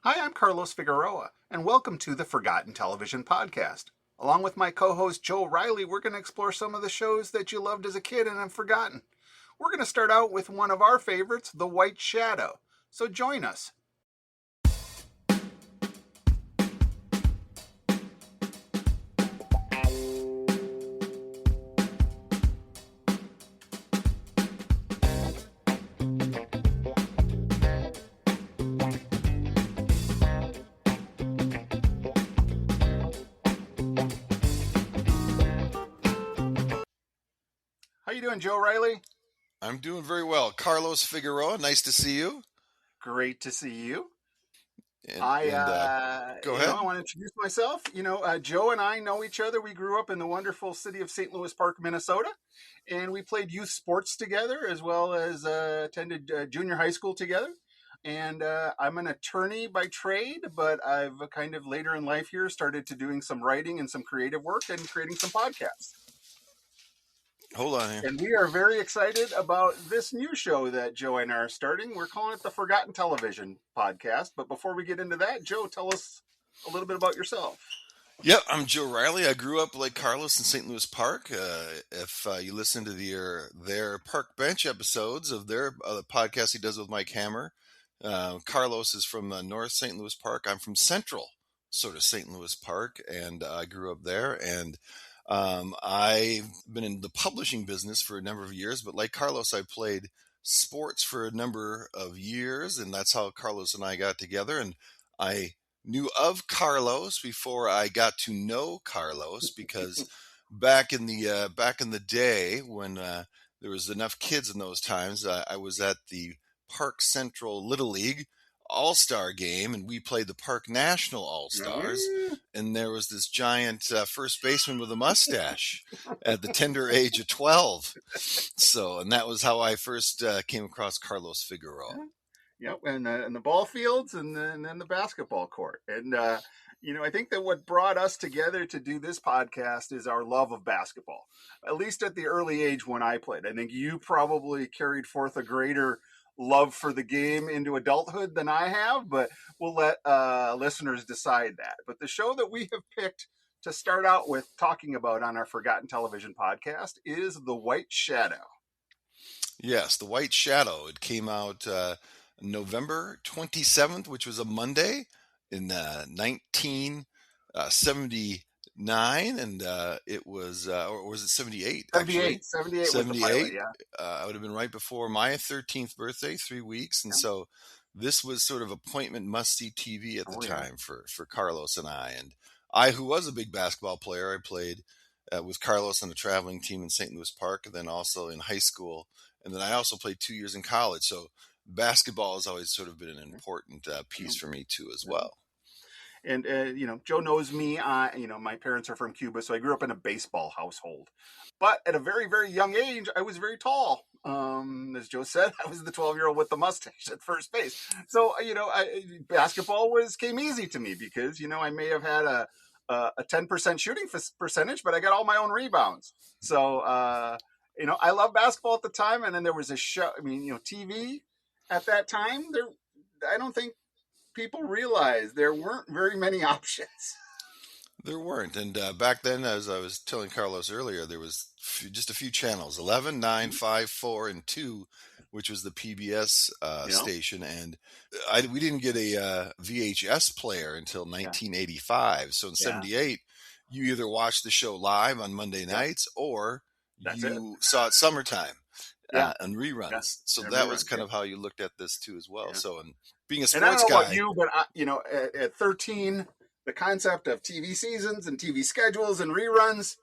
Hi, I'm Carlos Figueroa, and welcome to the Forgotten Television Podcast. Along with my co host Joe Riley, we're going to explore some of the shows that you loved as a kid and have forgotten. We're going to start out with one of our favorites, The White Shadow. So join us. How you doing, Joe Riley? I'm doing very well. Carlos Figueroa, nice to see you. Great to see you. And I, and go ahead. I want to introduce myself. Joe and I know each other. We grew up in the wonderful city of St. Louis Park, Minnesota, and we played youth sports together as well as attended junior high school together. And I'm an attorney by trade, but I've kind of later in life here started to doing some writing and some creative work and creating some podcasts. Hold on here. And we are very excited about this new show that Joe and I are starting. We're calling it the Forgotten Television Podcast. But before we get into that, Joe, tell us a little bit about yourself. Yep, I'm Joe Riley. I grew up like Carlos in St. Louis Park. If you listen to their Park Bench episodes of their podcast he does with Mike Hammer, Carlos is from North St. Louis Park. I'm from Central, sort of St. Louis Park, and I grew up there. And I've been in the publishing business for a number of years, but like Carlos, I played sports for a number of years, and that's how Carlos and I got together. And I knew of Carlos before I got to know Carlos because back in the day when there was enough kids in those times, I was at the Park Central Little League All-Star game, and we played the Park National All-Stars, and there was this giant first baseman with a mustache at the tender age of 12. So, and that was how I first came across Carlos Figueroa. Yep, and the ball fields and then the basketball court. And, I think that what brought us together to do this podcast is our love of basketball, at least at the early age when I played. I think you probably carried forth a greater love for the game into adulthood than I have, but we'll let listeners decide that. But the show that we have picked to start out with talking about on our Forgotten Television podcast is The White Shadow. Yes, The White Shadow. It came out November 27th, which was a Monday in 1979, and it was, or was it 78 actually? 78 was the pilot, 78. yeah. I would have been right before my 13th birthday, 3 weeks, and so this was sort of appointment must-see TV at the time for Carlos and I. And I, who was a big basketball player, I played with Carlos on a traveling team in St. Louis Park, and then also in high school, and then I also played 2 years in college. So basketball has always sort of been an important piece for me too, as well. And Joe knows me. My parents are from Cuba, so I grew up in a baseball household. But at a very, very young age, I was very tall. As Joe said, I was the 12-year-old with the mustache at first base. So basketball came easy to me because I may have had a 10% shooting percentage, but I got all my own rebounds. So I love basketball at the time. And then there was a show. TV at that time. I don't think people realized there weren't very many options. There weren't. And back then, as I was telling Carlos earlier, there was just a few channels, 11, 9, 5, 4, and 2, which was the PBS station. And we didn't get a VHS player until 1985. So in 78, you either watched the show live on Monday nights or saw it summertime. And reruns. Yeah. So that was kind of how you looked at this too, as well. Yeah. So, and being a sports guy, and I don't know about you, but at 13, the concept of TV seasons and TV schedules and reruns,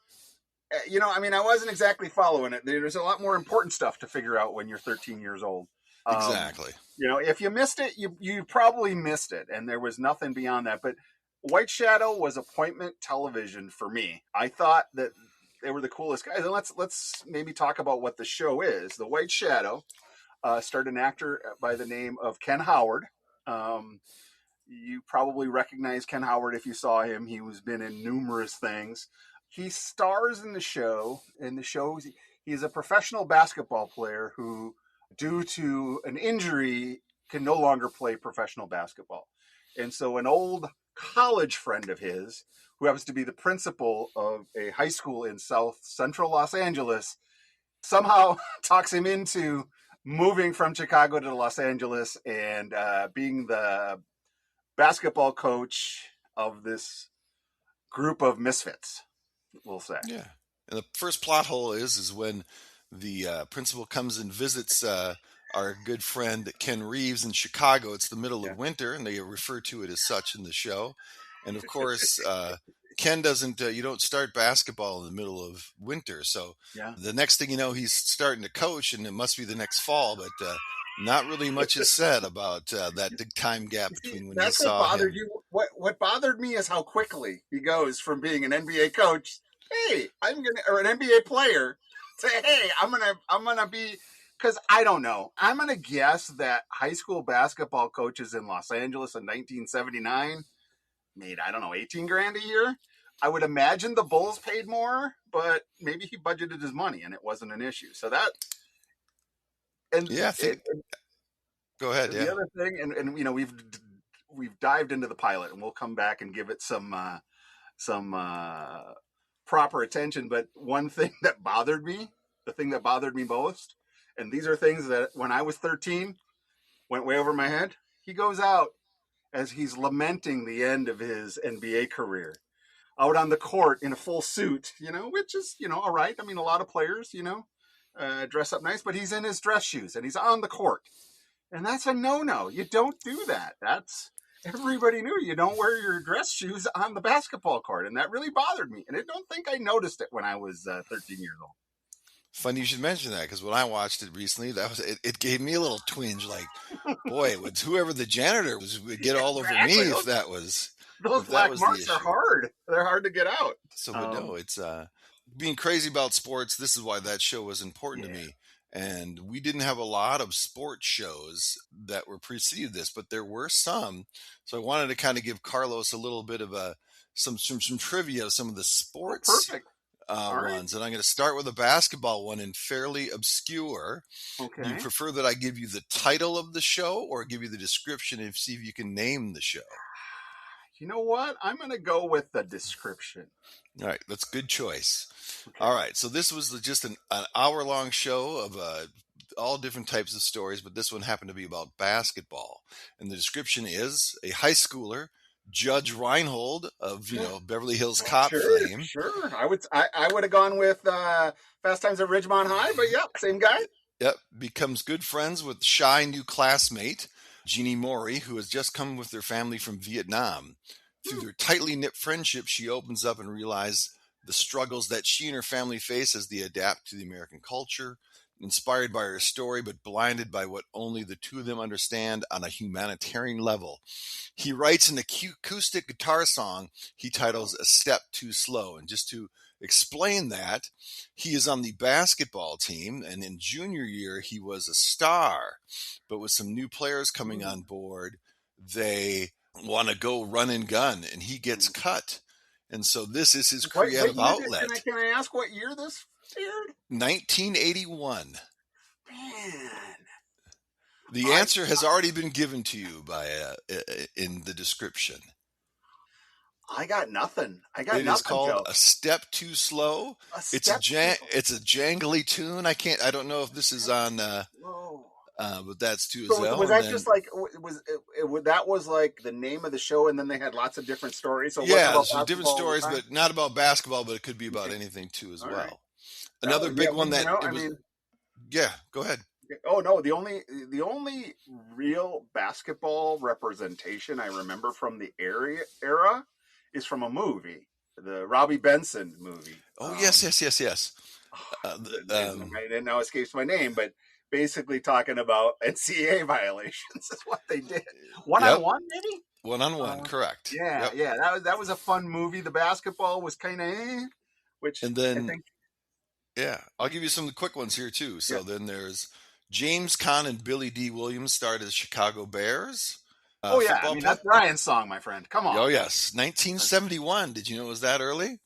I wasn't exactly following it. There's a lot more important stuff to figure out when you're 13 years old. Exactly. If you missed it, you probably missed it, and there was nothing beyond that. But White Shadow was appointment television for me. I thought that they were the coolest guys. And let's maybe talk about what the show is. The White Shadow starred an actor by the name of Ken Howard. You probably recognize Ken Howard if you saw him. He has been in numerous things. He stars in the show. In the show, he's a professional basketball player who, due to an injury, can no longer play professional basketball. And so an old college friend of his, who happens to be the principal of a high school in South Central Los Angeles, somehow talks him into moving from Chicago to Los Angeles and being the basketball coach of this group of misfits, we'll say. Yeah. And the first plot hole is when the principal comes and visits our good friend Ken Reeves in Chicago. It's the middle Yeah. of winter, and they refer to it as such in the show. And of course, Ken doesn't. You don't start basketball in the middle of winter, so Yeah. the next thing you know, he's starting to coach, and it must be the next fall. But not really much is said about that big time gap You see, between when you that's what saw bothered him. you. What bothered me is how quickly he goes from being an NBA coach, hey, or an NBA player, to hey, I'm gonna be, because I don't know. I'm gonna guess that high school basketball coaches in Los Angeles in 1979 made, I don't know, 18 grand a year. I would imagine the Bulls paid more, but maybe he budgeted his money and it wasn't an issue. So that, and Yeah, I think. Go ahead. the Yeah. other thing, and we've dived into the pilot, and we'll come back and give it some proper attention. But one thing that bothered me, the thing that bothered me most, and these are things that when I was 13 went way over my head. He goes out as he's lamenting the end of his NBA career, out on the court in a full suit, which is, all right. I mean, a lot of players, dress up nice, but he's in his dress shoes and he's on the court. And that's a no-no. You don't do that. That's Everybody knew you don't wear your dress shoes on the basketball court, and that really bothered me. And I don't think I noticed it when I was 13 years old. Funny you should mention that because when I watched it recently, it gave me a little twinge. Like, boy, would whoever the janitor was would get all over me Exactly. if that was Those the black marks are issue. hard. They're hard to get out. So, but no, it's being crazy about sports. This is why that show was important to Yeah. me. And we didn't have a lot of sports shows that were preceded this, but there were some. So I wanted to kind of give Carlos a little bit of some trivia of some of the Oh, sports perfect. All right. ones. And I'm going to start with a basketball one and fairly obscure. Do you Okay. prefer that I give you the title of the show or give you the description and see if you can name the show? You know what? I'm going to go with the description. All right, that's a good choice. Okay. All right, so this was just an hour-long show of all different types of stories, but this one happened to be about basketball. And the description is a high schooler, Judge Reinhold of Beverly Hills Oh, Cop sure, fame. sure. I would have gone with Fast Times at Ridgemont High, but yeah, same guy. Yep, becomes good friends with shy new classmate Jeannie Maury, who has just come with their family from Vietnam. Through their tightly knit friendship, she opens up and realizes the struggles that she and her family face as they adapt to the American culture. Inspired by her story, but blinded by what only the two of them understand on a humanitarian level, he writes an acoustic guitar song he titles A Step Too Slow. And just to explain that, he is on the basketball team, and in junior year, he was a star. But with some new players coming on board, they want to go run and gun, and he gets cut. And so this is his What creative year did, can I outlet. can I ask what year this aired? 1981. Man, The I answer has already been given to you by in the description. I got nothing. I got It is nothing, called Joe. A Step Too Slow. A It's a step too it's a jangly tune. I don't know if this is on slow. but that's too as So well. was And that then just like that was like the name of the show, and then they had lots of different stories. So it wasn't yeah, about so different basketball all the stories, time. but not about basketball, but it could be about Okay, anything too as all right. well. Another big one that I it was mean, yeah, go ahead. oh no, the only real basketball representation I remember from the era is from a movie, the Robbie Benson movie. Oh yes, yes, yes, yes. It now escapes my name, but basically talking about NCAA violations is what they did. One on Yep, one, maybe. one on one, correct. Yeah, Yep. yeah, that was a fun movie. The basketball was kind of, which And I then think, yeah, I'll give you some quick ones here too. yeah. So then there's James Caan and Billy D. Williams starred as Chicago Bears Oh yeah, I football mean player. that's Brian's song, my friend. Come on. Oh yes, 1971. Did you know it was that early?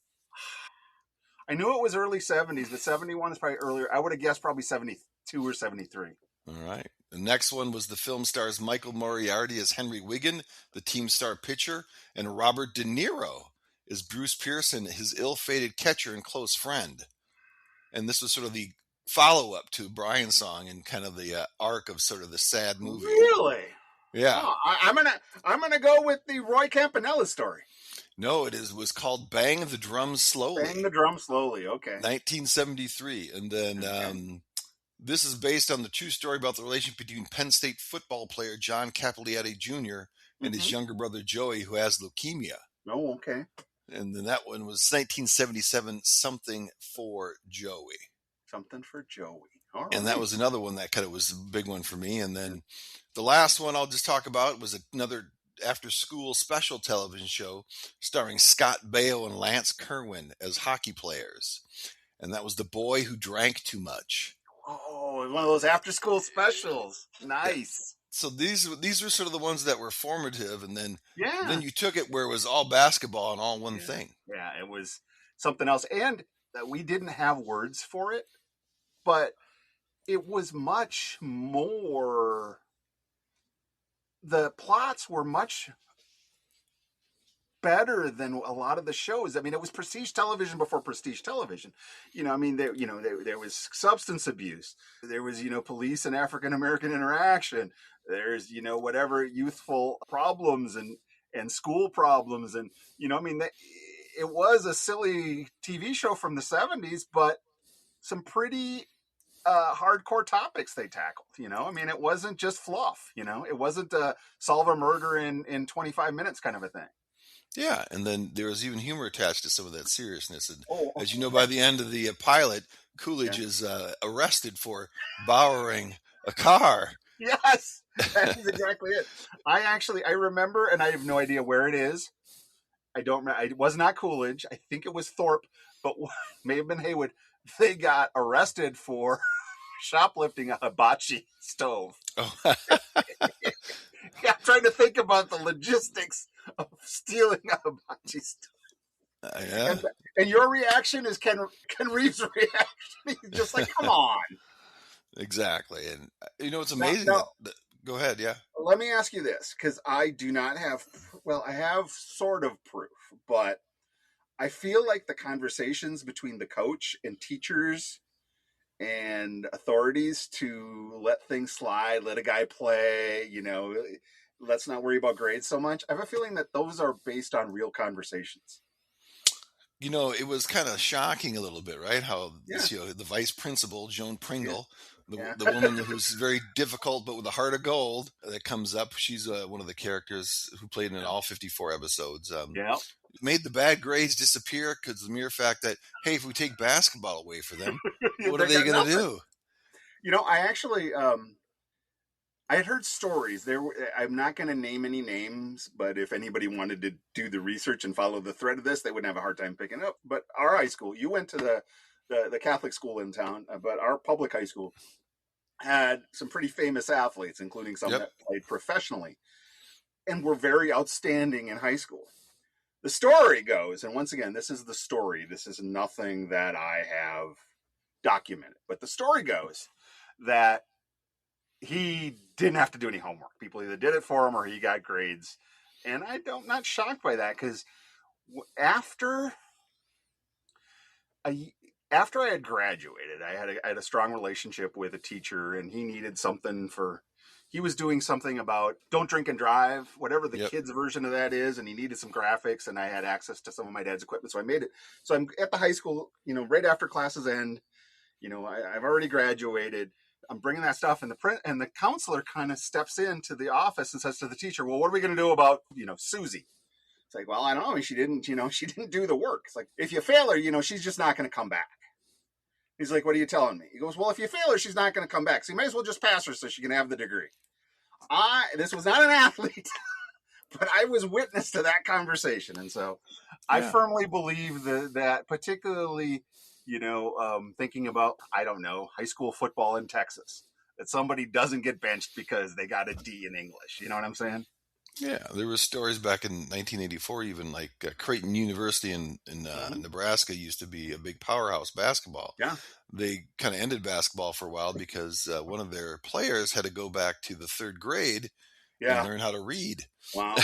I knew it was early '70s, but '71 is probably earlier. I would have guessed probably '72 or '73. All right. The next one was the film stars Michael Moriarty as Henry Wiggin, the team star pitcher, and Robert De Niro as Bruce Pearson, his ill-fated catcher and close friend. And this was sort of the follow-up to Brian's song and kind of the arc of sort of the sad movie. Really? Yeah. Oh, I'm gonna go with the Roy Campanella story. No, was called Bang the Drum Slowly. Bang the Drum Slowly. Okay. 1973, and then this is based on the true story about the relationship between Penn State football player John Capoliati Jr. and his younger brother Joey, who has leukemia. Oh, okay. And then that one was 1977, Something for Joey. Something for Joey. All right. And that was another one that kind of was a big one for me. And then the last one I'll just talk about was another after-school special television show starring Scott Baio and Lance Kerwin as hockey players. And that was The Boy Who Drank Too Much. Oh, one of those after-school specials. Nice. So these were sort of the ones that were formative, and then you took it where it was all basketball and all one thing. Yeah, it was something else. And we didn't have words for it, but it was much more, the plots were much better than a lot of the shows. I mean, it was prestige television before prestige television. I mean, there was substance abuse. There was, police and African American interaction. There's, whatever youthful problems and school problems. And, I mean, it was a silly TV show from the 70s, but some pretty hardcore topics they tackled. I mean, it wasn't just fluff. It wasn't solve a murder in 25 minutes kind of a thing. Yeah, and then there was even humor attached to some of that seriousness. And as you know, by the end of the pilot, Coolidge is arrested for borrowing a car. Yes, that is exactly it. I remember, and I have no idea where it is. I don't remember. It was not Coolidge. I think it was Thorpe, but may have been Haywood. They got arrested for shoplifting a hibachi stove. Oh. Yeah, I'm trying to think about the logistics of stealing a hibachi stove. Yeah. And your reaction is Ken Reeves' reaction. He's just like, come on. Exactly. And it's amazing. Go ahead. Yeah. Let me ask you this, because I do not have, I have sort of proof, but I feel like the conversations between the coach and teachers and authorities to let things slide, let a guy play, let's not worry about grades so much. I have a feeling that those are based on real conversations. It was kind of shocking a little bit, right? How the vice principal, Joan Pringle, the woman who's very difficult but with a heart of gold, that comes up. She's one of the characters who played in all 54 episodes. Made the bad grades disappear because the mere fact that, hey, if we take basketball away for them, what are they going to do? I actually, I had heard stories. I'm not going to name any names, but if anybody wanted to do the research and follow the thread of this, they wouldn't have a hard time picking it up. But our high school, you went to the Catholic school in town, but our public high school had some pretty famous athletes, including some that played professionally and were very outstanding in high school. The story goes, and once again, this is the story. This is nothing that I have documented, but the story goes that he didn't have to do any homework. People either did it for him or he got grades. And I'm not shocked by that, because after I had graduated, I had a strong relationship with a teacher, and he needed something he was doing something about don't drink and drive, whatever the kids' version of that is, and he needed some graphics, and I had access to some of my dad's equipment, so I made it. So I'm at the high school, right after classes end. I've already graduated. I'm bringing that stuff, and the counselor kind of steps into the office and says to the teacher, "Well, what are we going to do about Susie?" It's like, well, I don't know. She didn't do the work. It's like, if you fail her, she's just not going to come back. He's like, what are you telling me? He goes, well, if you fail her, she's not going to come back. So you might as well just pass her so she can have the degree. This was not an athlete, but I was witness to that conversation. And so I firmly believe that particularly, thinking about, I don't know, high school football in Texas, that somebody doesn't get benched because they got a D in English. You know what I'm saying? Yeah, there were stories back in 1984, even like Creighton University in Hmm. Nebraska used to be a big powerhouse basketball. Yeah, They kind of ended basketball for a while because one of their players had to go back to the third grade and yeah, learn how to read. wow,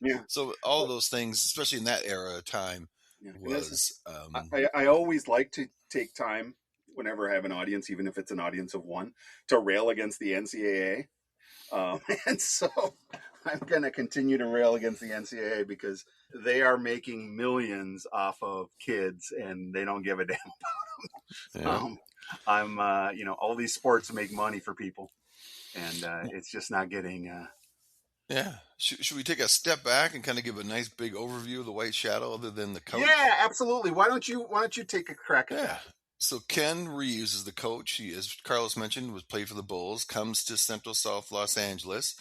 yeah. So all of those things, especially in that era of time, Yeah, and this is, was I always like to take time whenever I have an audience, even if it's an audience of one, to rail against the NCAA. And so I'm going to continue to rail against the NCAA because they are making millions off of kids and they don't give a damn. yeah. Um, all these sports make money for people, and it's just not getting. Yeah. Should we take a step back and kind of give a nice big overview of the White Shadow other than the Yeah, coach? absolutely. Why don't you take a crack at Yeah. that? So Ken Reeves is the coach. He, as Carlos mentioned, was played for the Bulls, comes to Central South Los Angeles,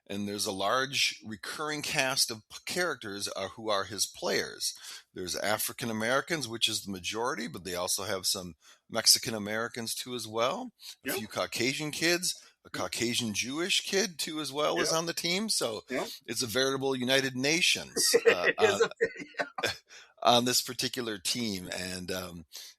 and there's a large recurring cast of characters who are his players. There's African Americans, which is the majority, but they also have some Mexican Americans too as well. A Yep, few Caucasian kids, a yep, Caucasian Jewish kid too as well is yep, on the team. So yep. it's a veritable United Nations It is a on this particular team, and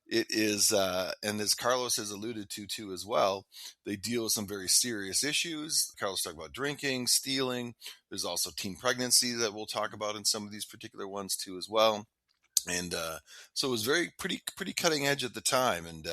it is, and as Carlos has alluded to too as well, they deal with some very serious issues. Carlos talked about drinking, stealing. There's also teen pregnancy that we'll talk about in some of these particular ones too as well. And so it was pretty cutting edge at the time. And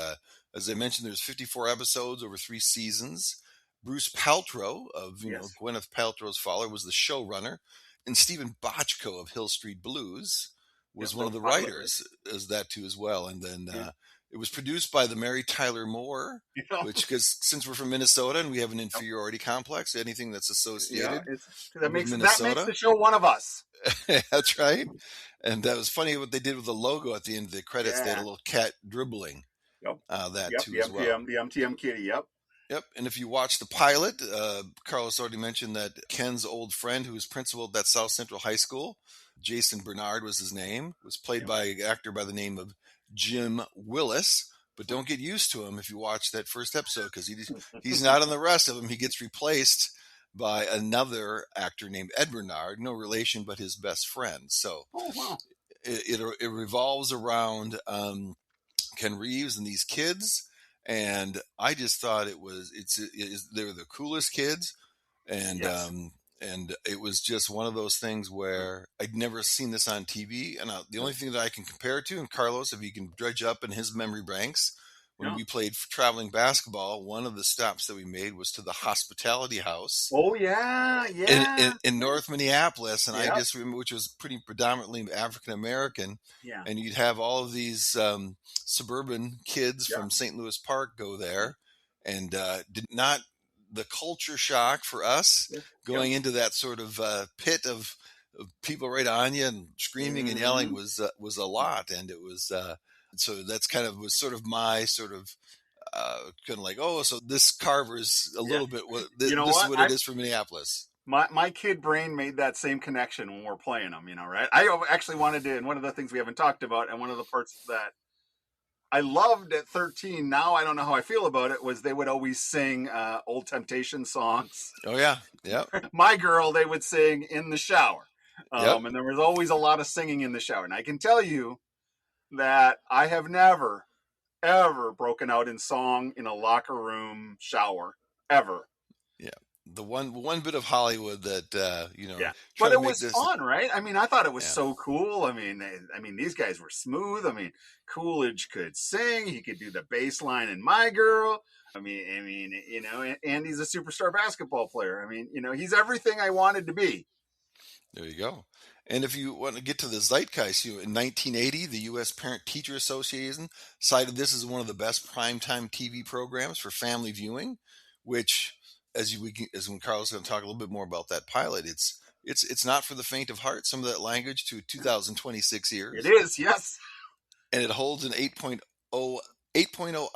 as I mentioned, there's 54 episodes over 3 seasons. Bruce Paltrow of yes. Gwyneth Paltrow's father was the showrunner, and Stephen Bochco of Hill Street Blues Yep, was that one of was the pilot, right? writers as that too as well. And then Yeah. it was produced by the Mary Tyler Moore, You know, which, because since we're from Minnesota and we have an yep. inferiority complex, anything that's Yeah, associated it's with that makes Minnesota. the show one of us. That's right. And that was funny what they did with the logo at the end of the credits. They had a Yeah. little cat dribbling Yep. that Yep. too The as well. MTM, the MTM kitty. Yep. Yep. And if you watch the pilot, Carlos already mentioned that Ken's old friend, who was principal at that South Central High School, Jason Bernard was his name, was played Yep. by an actor by the name of Jim Willis. But don't get used to him if you watch that first episode, because he's not in the rest of them. He gets replaced by another actor named Ed Bernard, no relation, but his best friend. So Oh wow. it revolves around Ken Reeves and these kids, and I just thought they were the coolest kids, and Yes. it was just one of those things where I'd never seen this on TV, and the only thing that I can compare it to, and Carlos, if you can dredge up in his memory banks. When Yeah. we played traveling basketball, one of the stops that we made was to the Hospitality House Oh yeah. in, Yeah. in, in North Minneapolis, and I Yep. just remember, which was pretty predominantly African American, Yeah. and you'd have all of these suburban kids Yeah. from St. Louis Park go Yeah. there, and did not the culture shock for us Yeah. Yep. going into that sort of pit of people right on you and screaming and yelling Hmm. was a lot, and it was. So that's kind of was sort of my sort of kind of like, oh, so this Carver's a Yeah. little bit what You know this is what? what it is for Minneapolis. My kid brain made that same connection when we're playing them. Right? I actually wanted to, and one of the things we haven't talked about, and one of the parts that I loved at 13. Now I don't know how I feel about it. Was they would always sing old Temptation songs. Oh yeah, yep, My girl, they would sing in the shower, yep. and there was always a lot of singing in the shower. And I can tell you that I have never ever broken out in song in a locker room shower ever. Yeah, the one bit of Hollywood that Yeah, try but to it make was this. fun, right? I mean, I thought it was Yeah, so cool. I mean, these guys were smooth. I mean, Coolidge could sing. He could do the bass line in "My Girl." I mean, and he's a superstar basketball player. He's everything I wanted to be. there you go. And if you want to get to the zeitgeist, in 1980, the U.S. Parent Teacher Association cited this as one of the best primetime TV programs for family viewing, which, as when Carlos is going to talk a little bit more about that pilot, it's not for the faint of heart. Some of that language to 2026 It years, is, yes, and it holds an 8.0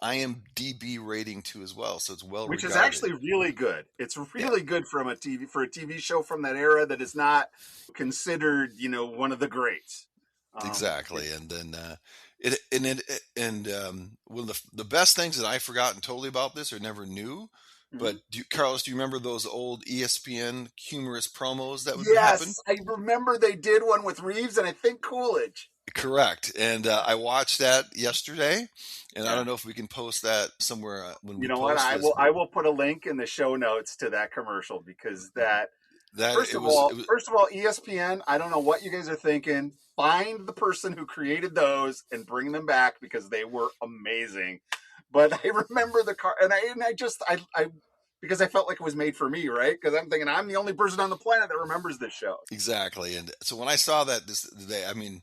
IMDb rating too as well, so it's well which is regarded. actually really good. It's Yeah, really good for a TV show from that era that is not considered, one of the greats. exactly. It's And then one of the best things that I forgotten totally about this or never knew But Mhm. Carlos, do you remember those old ESPN humorous promos that would happen? Yes, I remember they did one with Reeves and I think Coolidge. Correct. And Yeah. I watched that yesterday, and I Yeah. don't know if we can post that somewhere when You we know what? post I this, will. but I will put a link in the show notes to that commercial because that. that First it of was all, it was first of all, ESPN. I don't know what you guys are thinking. Find the person who created those and bring them back because they were amazing. But I remember the car, and I just I because I felt like it was made for me, right? Because I'm thinking I'm the only person on the planet that remembers this show. exactly. And so when I saw that this day, I mean,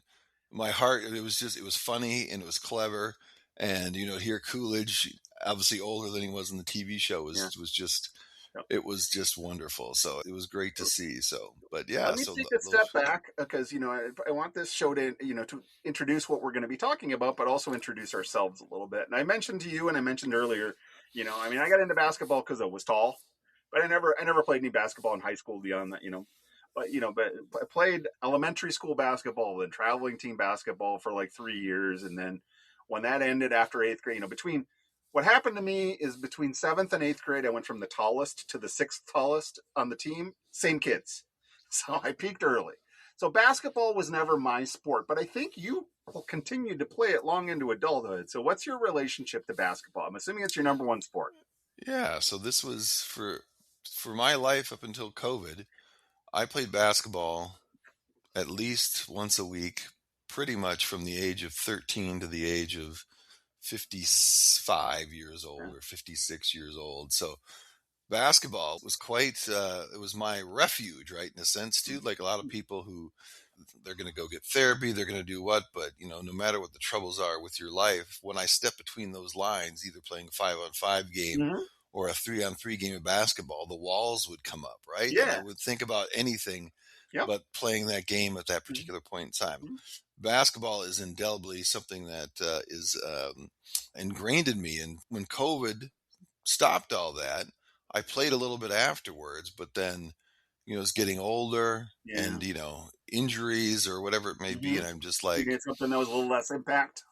my heart, it was funny and it was clever. And, here Coolidge, obviously older than he was in the TV show, Yeah. was just, Yep. it was just wonderful. So it was great to see. So, but Let yeah, me so take a those, step back because I want this show to to introduce what we're going to be talking about, but also introduce ourselves a little bit. And I mentioned to you, and I mentioned earlier, I mean, I got into basketball because I was tall, but I never played any basketball in high school beyond that, but I played elementary school basketball, then traveling team basketball for like 3 years, and then when that ended after eighth grade, between what happened to me is between seventh and eighth grade, I went from the tallest to the sixth tallest on the team, same kids. So I peaked early. So basketball was never my sport, but I think you continued to play it long into adulthood. So what's your relationship to basketball? I'm assuming it's your number one sport. yeah. So this was for my life up until COVID. I played basketball at least once a week, pretty much from the age of 13 to the age of 55 years Yeah. old or 56 years old. So basketball was quite, it was my refuge, right? In a sense, too. Like a lot of people who they're going to go get therapy, they're going to do what, but no matter what the troubles are with your life, when I step between those lines, either playing a 5-on-5 game Mm-hmm. or a 3-on-3 game of basketball, the walls would come up, right? And I Yeah. would think about anything Yep. but playing that game at that Mm-hmm. particular point in time. Basketball is indelibly something that is ingrained in me. And when COVID stopped all that, I played a little bit afterwards, but then, it's getting older Yeah. and, injuries or whatever it may be. Mm-hmm. And I'm just You like, did something that was a little less impact.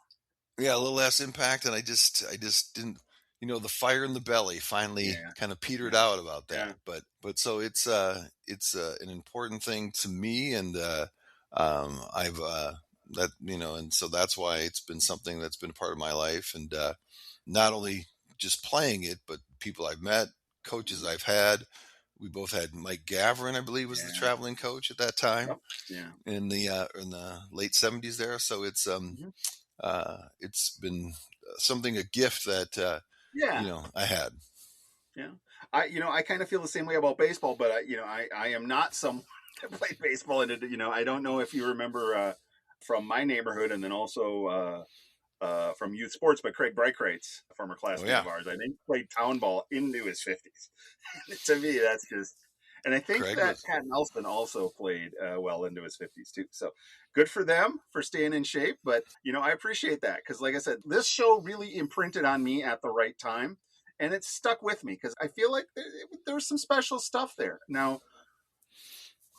yeah, a little less impact. And I just didn't, the fire in the belly finally Yeah. kind of petered Yeah. out about that. Yeah. But so it's an important thing to me. And, I've, that, and so that's why it's been something that's been a part of my life. And, not only just playing it, but people I've met, coaches I've had. We both had Mike Gavrin, I believe, was the Yeah. traveling coach at that time Yep. Yeah. in the late '70s there. So Mm-hmm. it's been something, a gift that Yeah. I had. Yeah. I kind of feel the same way about baseball, but I am not someone that played baseball, and I don't know if you remember from my neighborhood, and then also from youth sports, but Craig Breitkreitz, a former Oh classmate yeah, of ours, I think played town ball into his 50s. To me, that's just, and I think Craig that was. Pat Nelson also played well into his 50s too. So good for them for staying in shape. But, I appreciate that because, like I said, this show really imprinted on me at the right time. And it's stuck with me because I feel like there's some special stuff there. Now,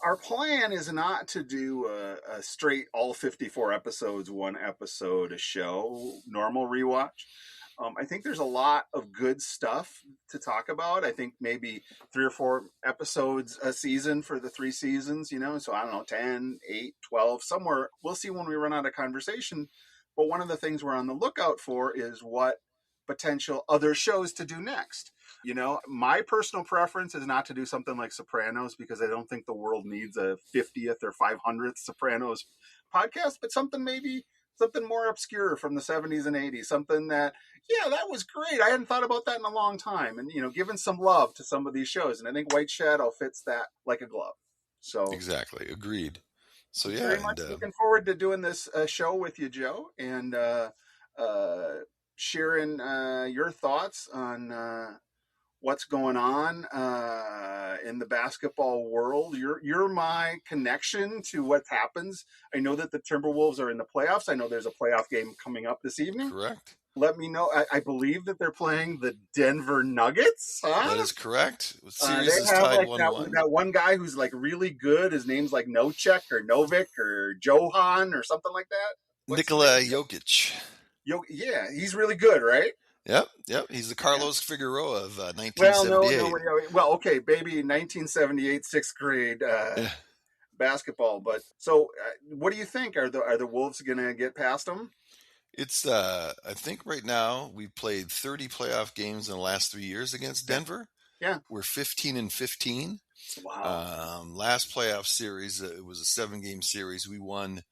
our plan is not to do a straight all 54 episodes, one episode a show, normal rewatch. I think there's a lot of good stuff to talk about. I think maybe 3 or 4 episodes a season for the 3 seasons, so I don't know, 10, 8, 12, somewhere. We'll see when we run out of conversation. But one of the things we're on the lookout for is what potential other shows to do next. My personal preference is not to do something like Sopranos because I don't think the world needs a 50th or 500th Sopranos podcast, but something more obscure from the 70s and 80s, something that, yeah, that was great. I hadn't thought about that in a long time. And, giving some love to some of these shows. And I think White Shadow fits that like a glove. So Exactly, agreed. So I'm yeah, very much and looking forward to doing this show with you, Joe, and uh, sharing your thoughts on what's going on in the basketball world. You're my connection to what happens. I know that the Timberwolves are in the playoffs. I know there's a playoff game coming up this evening. correct. Let me know. I believe that they're playing the Denver Nuggets. That Huh? is correct. The series They is have tied like 1-1. that one guy who's like really good. His name's like Nocek or Novik or Johan or something like that. What's his Nikola name? Jokic. Yeah, he's really good, right? Yep. He's the Yeah. Carlos Figueroa of Well, no, 1978. no. Well, okay, baby, 1978 sixth grade Yeah. basketball. But so, what do you think? Are the Wolves gonna get past them? It's I think right now we've played 30 playoff games in the last 3 years against Yeah, Denver. yeah. We're 15 and 15. Wow. Last playoff series, it was a 7 game series. We won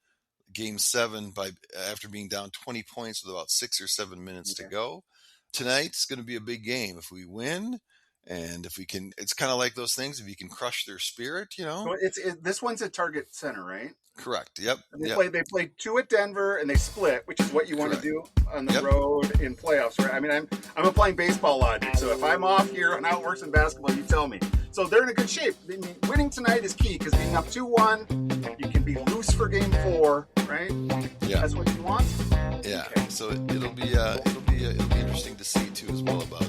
game 7 by after being down 20 points with about 6 or 7 minutes to Okay. go. Tonight's going to be a big game. If we win, and if we can, it's kind of like those things. If you can crush their spirit, So this one's at Target Center, right? correct. Yep. And Yep. they played two at Denver and they split, which is what you want to Correct. do on the Yep. road in playoffs, right? I mean, I'm applying baseball logic, so if I'm off here on how it works in basketball, you tell me. So they're in a good shape. I mean, winning tonight is key because being up 2-1, you can be loose for game 4, right? Yeah. That's what you want. Yeah. Okay. So it'll be interesting to see too as well about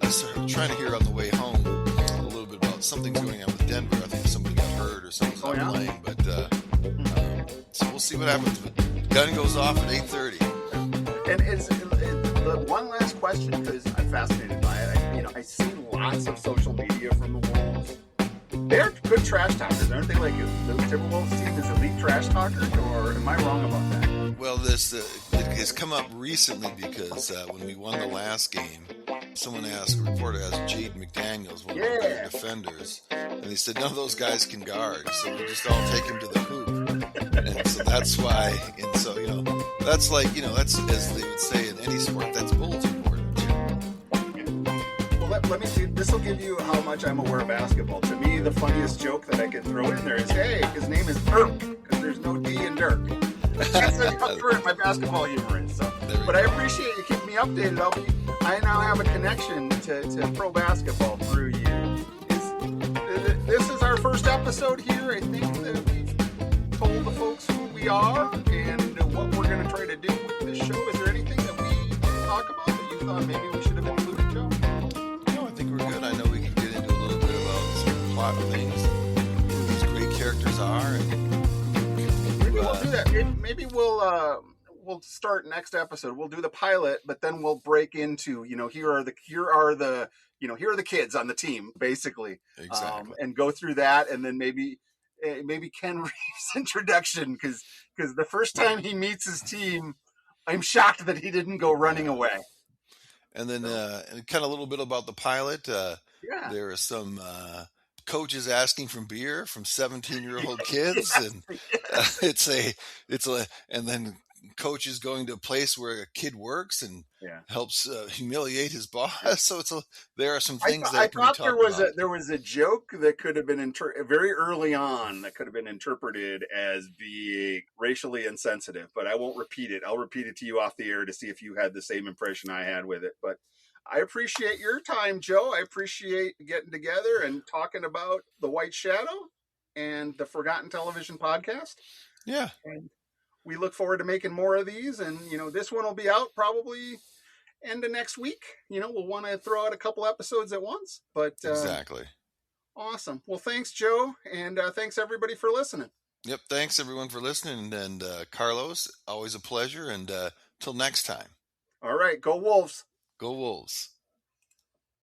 us trying to hear on the way home a little bit about something's going on with Denver. I think somebody got hurt or something's Oh, not yeah? playing, but so we'll see what happens. But gun goes off at 8:30. And it's the one last question because I'm fascinated by it. I see lots of social media from the Wolves. They're good trash talkers, aren't they? Like the Timberwolves team is elite trash talkers, or am I wrong about that? Well, this it has come up recently because when we won the last game, a reporter asked Jade McDaniels, one of the better defenders, and they said none of those guys can guard, so we just all take him to the hoop, and so that's why. And so that's like that's as they would say in any sport, that's bulletin board material. Well, let me see. This will give you how much I'm aware of basketball. To me, the funniest joke that I can throw in there is, "Hey, his name is Dirk," because there's no D in Dirk. That's how current my basketball humor is. So, but I appreciate you keeping me updated. I now have a connection to pro basketball through you. This is our first episode here. I think that we've told the folks who we are and what we're going to try to do with this show. Is there anything that we didn't talk about that you thought maybe we should have included, Joe? No, I think we're good. I know we can get into a little bit about some plot things, who these great characters are, and maybe we'll do that. Maybe we'll start next episode. We'll do the pilot, but then we'll break into here are the kids on the team basically, exactly. and go through that, and then maybe Ken Reeves' introduction because the first time he meets his team, I'm shocked that he didn't go running away. And then and kind of a little bit about the pilot. Yeah. There are some coaches asking for beer from 17-year-old kids, Yes, and yes. and then coaches going to a place where a kid works and Yeah. helps humiliate his boss. So there are some I, things I that can be thought talked about. there was a joke that could have been very early on that could have been interpreted as being racially insensitive, but I won't repeat it. I'll repeat it to you off the air to see if you had the same impression I had with it. But I appreciate your time, Joe. I appreciate getting together and talking about The White Shadow and the Forgotten Television podcast. Yeah. And we look forward to making more of these. And, this one will be out probably end of next week. We'll want to throw out a couple episodes at once. But Exactly. Awesome. Well, thanks, Joe. And thanks, everybody, for listening. Yep. Thanks, everyone, for listening. And Carlos, always a pleasure. And till next time. All right. Go Wolves. Go Wolves.